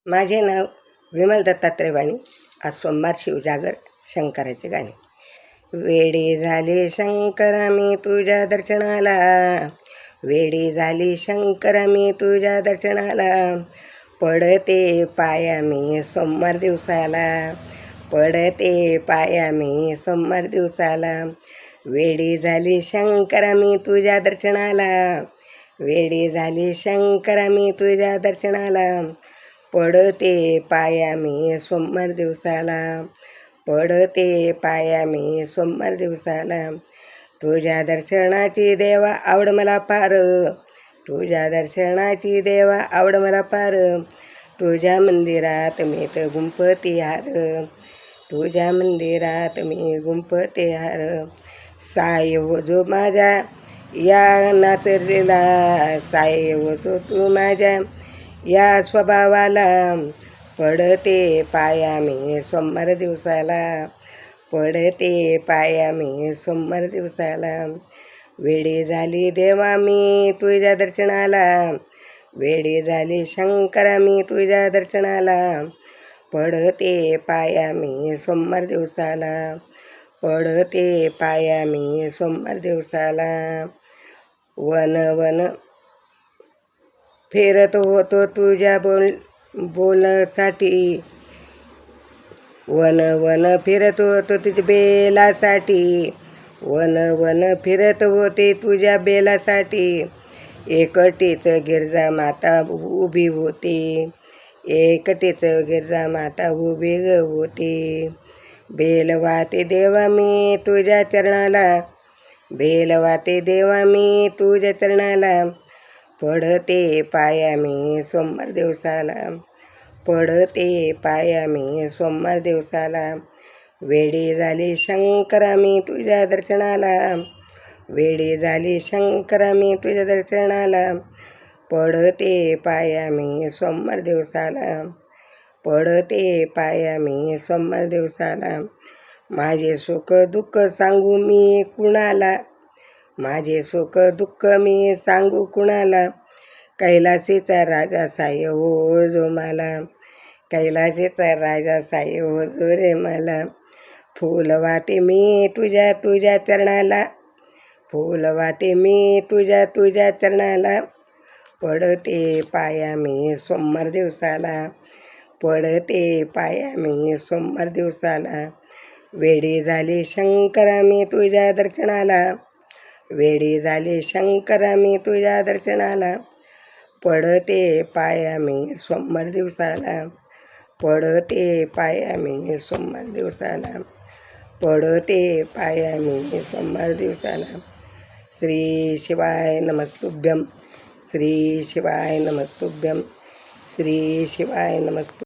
माझे नाव विमल दत्तात्रय वाणी. आज सोमवार शिवजागर शंकराचे गाणे. वेडी झाले शंकरा मी तुझ्या दर्शनाला, वेडी झाली शंकरा मी तुझ्या दर्शनाला, पडते पाया मी सोमवार दिवसाला, पडते पाया मी सोमवार दिवसाला, वेडी झाली शंकरा मी तुझ्या दर्शनाला, वेडी झाली शंकरा मी तुझ्या दर्शनाला, पडते पाया मी सोमवार दिवसाला, पडते पाया मी सोमवार दिवसाला, तुझ्या दर्शनाची देवा आवड मला फार, तुझ्या दर्शनाची देवा आवड मला फार, तुझ्या मंदिरात मी तर गुंफते हार, तुझ्या मंदिरात मी गुंफते हार, साई हो जो माझ्या या नातरेला, साई हो जो तू माझ्या या स्वभावाला, पडते पाया मी सोमवार दिवसाला, पडते पाया मी सोमवार दिवसाला, वेडी झाली देवा मी तुझ्या दर्शनाला, वेडी झाली शंकरा मी तुझ्या दर्शनाला, पडते पाया मी सोमवार दिवसाला, पडते पाया मी सोमवार दिवसाला, वन वन फिरत होतो तुझ्या बोलसाठी, वन वन फिरत होतो तुझ्या बेलासाठी, वन वन फिरत होते तुझ्या बेलासाठी, एकटीच गिरजा माता उभी होती, एकटीच गिरजा माता उभी होती, बेल वाते देवा मी तुझ्या चरणाला, बेल वाते देवा मी तुझ्या चरणाला, पडते पाया मी सोमवार दिवसाला, पडते पाया मी सोमवार दिवसाला, वेडी झाली शंकरा मी तुझ्या दर्शनाला, वेडी झाली शंकरा मी तुझ्या दर्शनाला, पडते पाया मी सोमवार दिवसाला, पडते पाया मी सोमवार दिवसाला, माझे सुख दुःख सांगू मी कुणाला, माझे सुख दुःख मी सांगू कुणाला, कैलासीचा राजा साई हो जो मला, कैलासीचा राजा साई हो जो रे मला, फूल वाटे मी तुझ्या तुझ्या चरणाला, फूल वाटे मी तुझ्या तुझ्या चरणाला, पडते पाया मी सोमवार दिवसाला, पडते पाया मी सोमवार दिवसाला, वेडी झाली शंकरा मी तुझ्या दर्शनाला, वेडी झाली शंकरा मी तुझ्या दर्शनाला, पडते पाया मी सोमवार दिवसाला, पडते पाया मी सोमवार दिवसाला, पडते पाया मी सोमवार दिवसाला. श्री शिवाय नमस्तुभ्यं, श्री शिवाय नमस्तुभ्यं, श्री शिवाय नमस्तुभ्यं.